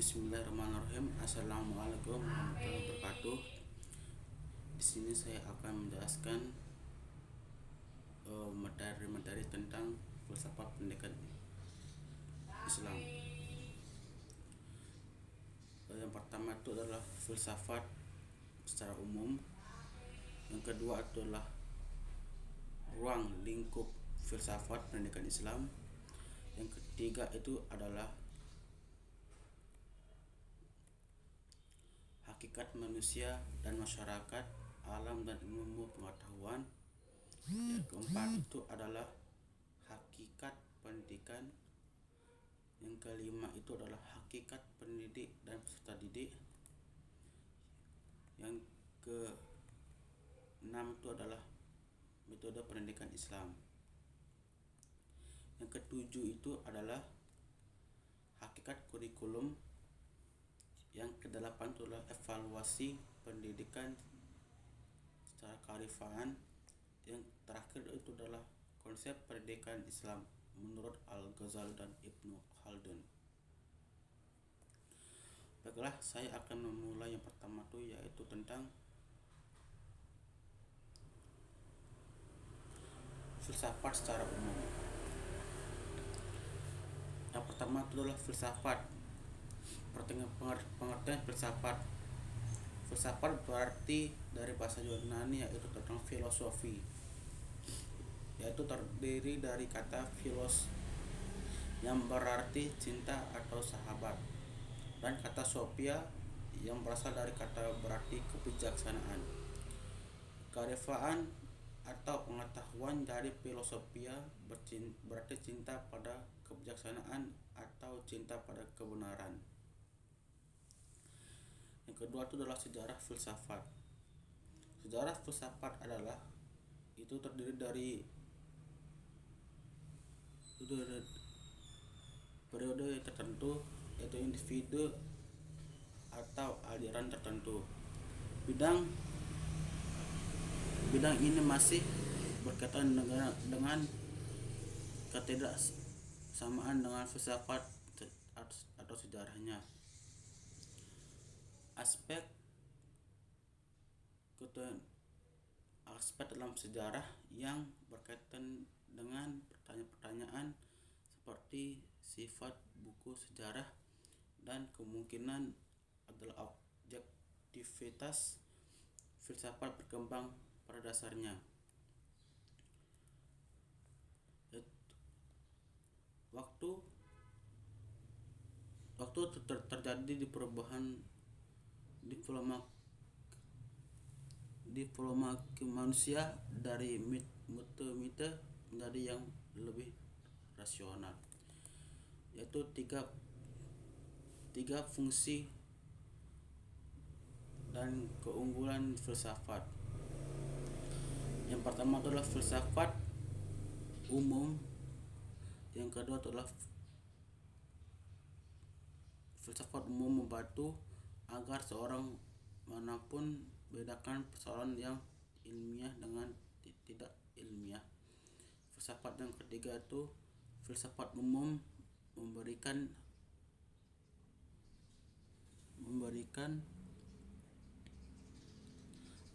Bismillahirrahmanirrahim. Assalamualaikum warahmatullahi wabarakatuh. Di sini saya akan menjelaskan materi-materi tentang filsafat pendidikan Islam. Yang pertama itu adalah filsafat secara umum. Yang kedua adalah ruang lingkup filsafat pendidikan Islam. Yang ketiga itu adalah hakikat manusia dan masyarakat, alam dan ilmu pengetahuan. Yang keempat itu adalah hakikat pendidikan. Yang kelima itu adalah hakikat pendidik dan peserta didik. Yang keenam itu adalah metode pendidikan Islam. Yang ketujuh itu adalah hakikat kurikulum. Yang kedelapan itu adalah evaluasi pendidikan secara kearifan. Yang terakhir itu adalah konsep pendidikan Islam menurut Al-Ghazali dan Ibnu Khaldun. Baiklah, saya akan memulai yang pertama itu yaitu tentang filsafat secara umum. Yang pertama itu adalah filsafat. Pengertian filsafat. Filsafat berarti dari bahasa Yunani yaitu tentang filosofi, yaitu terdiri dari kata philos yang berarti cinta atau sahabat, dan kata sophia yang berasal dari kata berarti kebijaksanaan. Kearifan atau pengetahuan dari filosofia berarti cinta pada kebijaksanaan atau cinta pada kebenaran. Yang kedua itu adalah sejarah filsafat. Sejarah filsafat adalah itu terdiri dari periode tertentu, yaitu individu atau aliran tertentu. Bidang ini masih berkaitan dengan ketidaksamaan dengan filsafat atau sejarahnya. Aspek dalam sejarah yang berkaitan dengan pertanyaan-pertanyaan seperti sifat buku sejarah dan kemungkinan adalah objektivitas filsafat berkembang pada dasarnya. Waktu terjadi di perubahan diplomasi manusia dari mite menjadi yang lebih rasional, yaitu tiga fungsi dan keunggulan filsafat. Yang pertama adalah filsafat umum. Yang kedua adalah filsafat umum membantu agar seorang manapun bedakan persoalan yang ilmiah dengan tidak ilmiah. Filsafat yang ketiga itu filsafat umum memberikan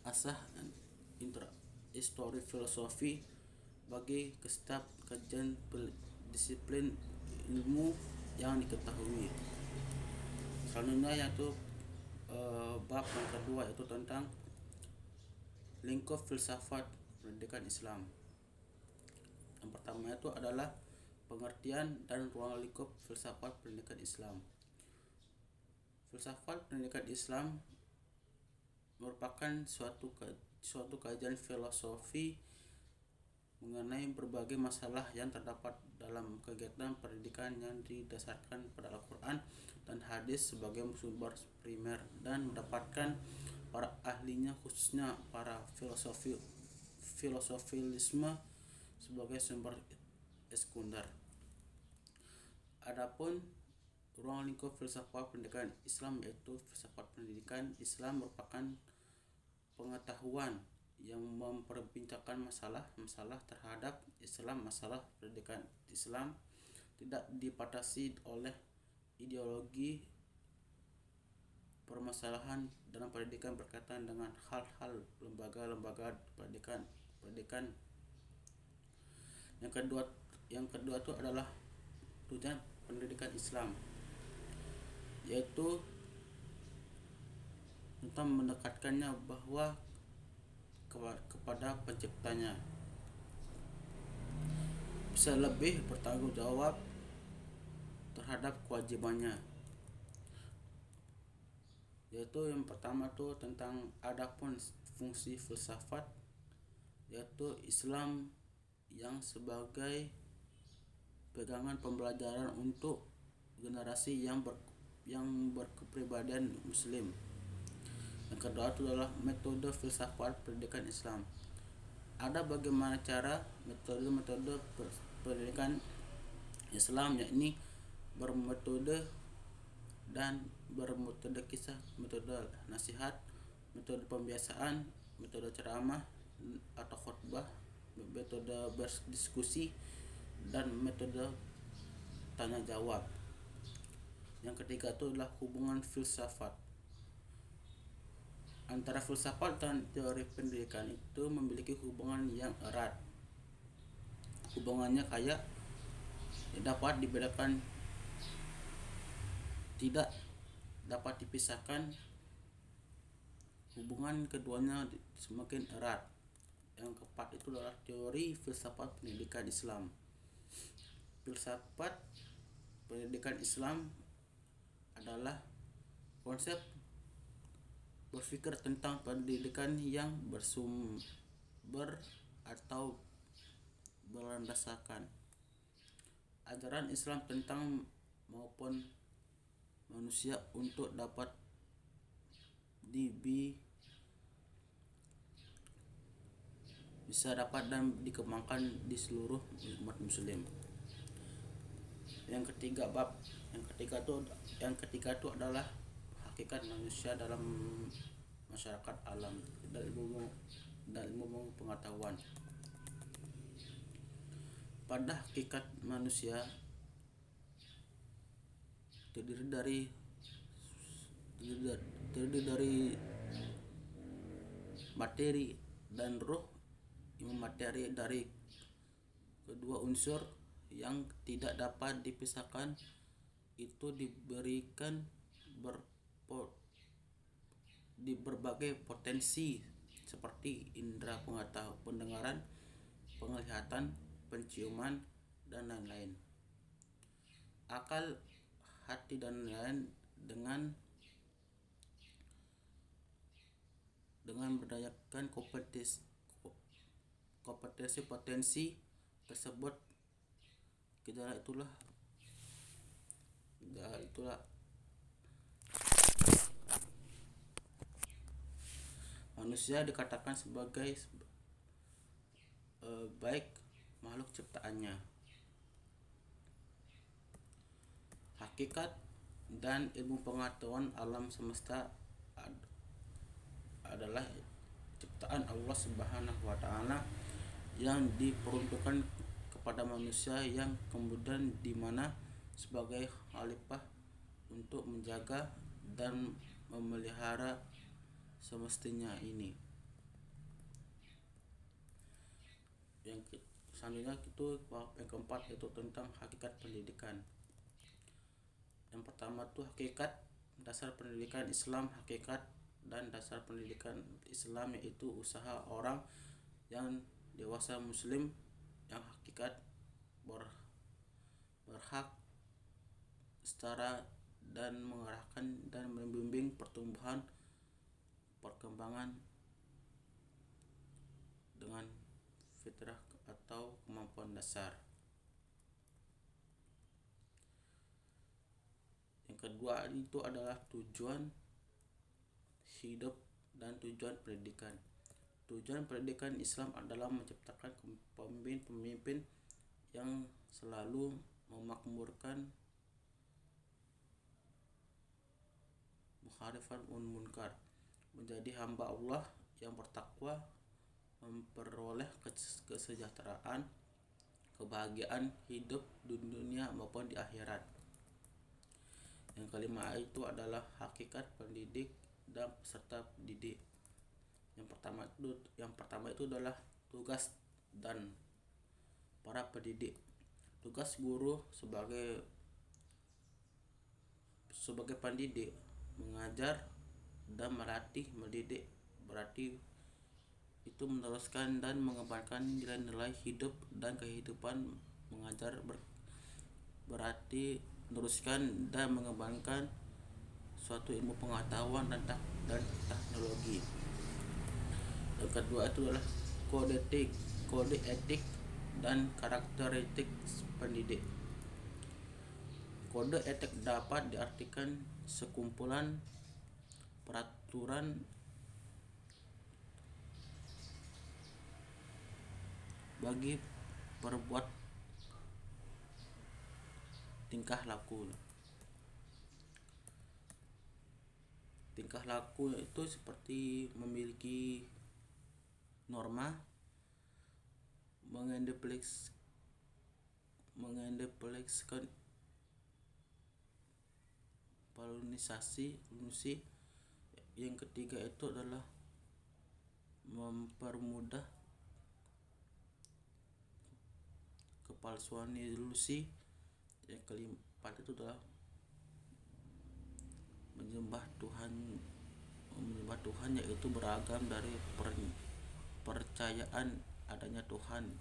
asas histori filosofi bagi setiap kajian disiplin ilmu yang diketahui. Selanjutnya yaitu bab yang kedua itu tentang lingkup filsafat pendidikan Islam. Yang pertama itu adalah pengertian dan ruang lingkup filsafat pendidikan Islam. Filsafat pendidikan Islam merupakan suatu kajian filosofi mengenai berbagai masalah yang terdapat dalam kegiatan pendidikan yang didasarkan pada Al-Quran dan hadis sebagai sumber primer, dan mendapatkan para ahlinya khususnya para filosofilisme sebagai sumber sekunder. Adapun ruang lingkup filsafat pendidikan Islam yaitu filsafat pendidikan Islam merupakan pengetahuan yang memperbincangkan masalah terhadap Islam. Masalah pendidikan Islam tidak dibatasi oleh ideologi permasalahan dalam pendidikan berkaitan dengan hal-hal lembaga-lembaga pendidikan. Yang kedua itu adalah tujuan pendidikan Islam, yaitu tentang mendekatkannya bahwa kepada penciptanya, bisa lebih bertanggung jawab terhadap kewajibannya. Yaitu yang pertama tuh tentang adapun fungsi filsafat, yaitu Islam yang sebagai pegangan pembelajaran untuk generasi yang berkepribadian muslim. Yang kedua itu adalah metode filsafat pendidikan Islam. Ada bagaimana cara metode pendidikan Islam, yakni bermetode dan bermetode kisah, metode nasihat, metode pembiasaan, metode ceramah atau khutbah, metode berdiskusi, dan metode tanya jawab. Yang ketiga itu adalah hubungan filsafat. Antara filsafat dan teori pendidikan itu memiliki hubungan yang erat. Hubungannya kayak dapat dibedakan, tidak dapat dipisahkan. Hubungan keduanya semakin erat. Yang keempat itu adalah teori filsafat pendidikan Islam. Filsafat pendidikan Islam adalah konsep berpikir tentang pendidikan yang bersumber atau berlandaskan ajaran Islam tentang maupun manusia untuk dapat bisa dapat dan dikembangkan di seluruh umat muslim. Yang ketiga itu adalah hakikat manusia dalam masyarakat alam dan ilmu pengetahuan. Pada hakikat manusia terdiri dari materi dan roh. Materi dari kedua unsur yang tidak dapat dipisahkan itu diberikan di berbagai potensi seperti indera pendengaran, penglihatan, penciuman, dan lain-lain. Akal, hati, dan lain dengan berdasarkan kompetensi tersebut. Gejala itulah manusia dikatakan sebagai baik makhluk ciptaannya. Hakikat dan ilmu pengetahuan alam semesta adalah ciptaan Allah Subhanahu wa taala yang diperuntukkan kepada manusia, yang kemudian dimana sebagai khalifah untuk menjaga dan memelihara semestinya ini. Yang selanjutnya itu yang keempat, yaitu tentang hakikat pendidikan. Yang pertama itu hakikat dasar pendidikan Islam. Hakikat dan dasar pendidikan Islam yaitu usaha orang yang dewasa muslim yang hakikat berhak setara dan mengarahkan dan membimbing pertumbuhan perkembangan dengan fitrah atau kemampuan dasar. Yang kedua itu adalah tujuan hidup dan tujuan pendidikan. Tujuan pendidikan Islam adalah menciptakan pemimpin yang selalu memakmurkan mukhalifan munkar, menjadi hamba Allah yang bertakwa, memperoleh kesejahteraan, kebahagiaan hidup di dunia maupun di akhirat. Yang kelima itu adalah hakikat pendidik dan peserta didik. Yang pertama itu adalah tugas dan para pendidik. Tugas guru sebagai pendidik mengajar dan melatih mendidik, berarti itu meneruskan dan mengembangkan nilai-nilai hidup dan kehidupan. Mengajar berarti meneruskan dan mengembangkan suatu ilmu pengetahuan dan teknologi. Yang kedua itu adalah kode etik dan karakteristik pendidik. Kode etik dapat diartikan sekumpulan peraturan bagi perbuat tingkah laku. Tingkah laku itu seperti memiliki norma, mengendeplekskan polunisasi. Yang ketiga itu adalah mempermudah kepalsuan ilusi. Yang keempat itu adalah menyembah Tuhan, yaitu beragam dari percayaan adanya Tuhan.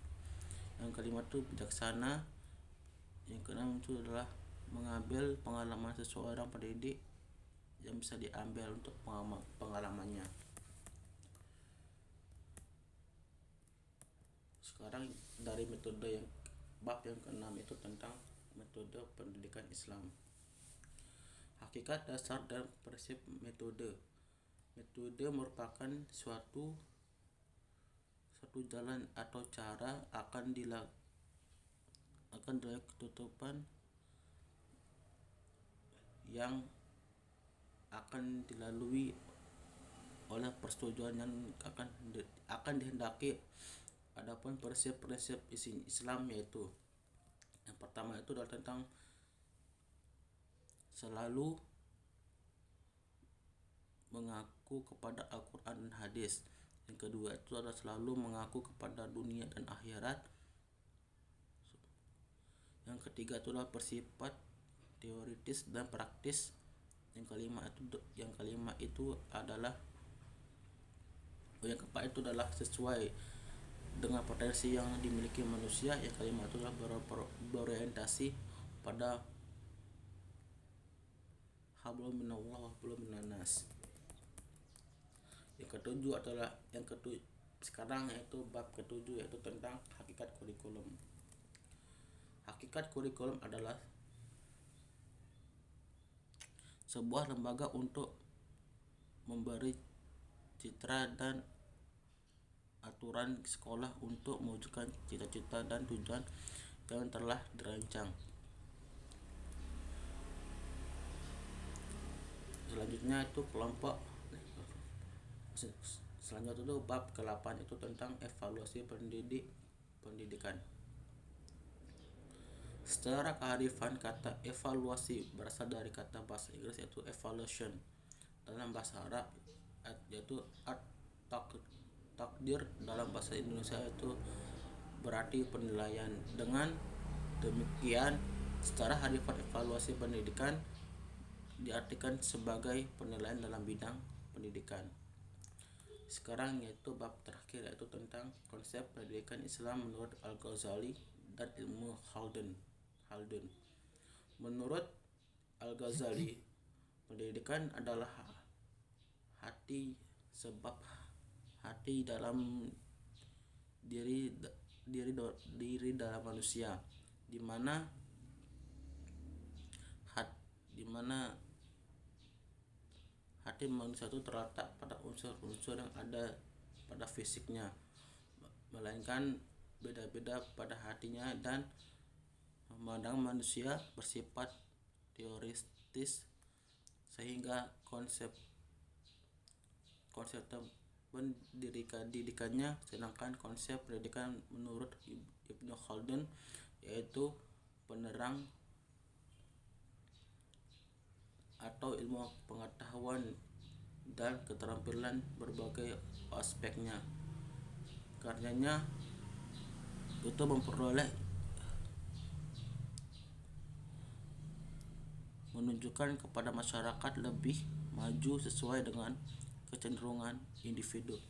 Yang kelima itu bijaksana. Yang keenam itu adalah mengambil pengalaman seseorang pendidik yang bisa diambil untuk pengalamannya. Sekarang dari metode bab yang keenam itu tentang metode pendidikan Islam. Hakikat dasar dan prinsip metode. Metode merupakan suatu jalan atau cara akan dilakukan ketutupan yang akan dilalui oleh persetujuan yang akan dihendaki. Adapun prinsip-prinsip Islam yaitu yang pertama itu adalah tentang selalu mengaku kepada Al-Quran dan hadis. Yang kedua itu adalah selalu mengaku kepada dunia dan akhirat. Yang ketiga itu adalah bersifat teoritis dan praktis. Yang keempat itu adalah sesuai dengan potensi yang dimiliki manusia. Yang kelima itu adalah berorientasi pada hablum minallah wa hablum minannas. Yang ketujuh adalah sekarang yaitu bab ketujuh, yaitu tentang hakikat kurikulum. Hakikat kurikulum adalah sebuah lembaga untuk memberi citra dan aturan sekolah untuk mewujudkan cita-cita dan tujuan yang telah dirancang. Selanjutnya itu selanjutnya itu bab ke-8 itu tentang evaluasi pendidikan. Secara kearifan, kata evaluasi berasal dari kata bahasa Inggris yaitu evaluation. Dalam bahasa Arab yaitu takdir, dalam bahasa Indonesia itu berarti penilaian. Dengan demikian, secara harfiah evaluasi pendidikan diartikan sebagai penilaian dalam bidang pendidikan. Sekarang yaitu bab terakhir, yaitu tentang konsep pendidikan Islam menurut Al-Ghazali dan ilmu Khaldun. Menurut Al-Ghazali, pendidikan adalah hati, sebab hati dalam diri dalam manusia, di mana hati manusia itu terletak pada unsur-unsur yang ada pada fisiknya, melainkan beda-beda pada hatinya, dan memandang manusia bersifat teoritis, sehingga konsep pendidikannya. Sedangkan konsep pendidikan menurut Ibnu Khaldun yaitu penerang atau ilmu pengetahuan dan keterampilan berbagai aspeknya. Karenanya itu menunjukkan kepada masyarakat lebih maju sesuai dengan kecenderungan individu.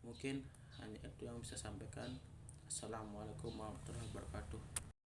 Mungkin hanya itu yang bisa sampaikan. Assalamualaikum warahmatullahi wabarakatuh.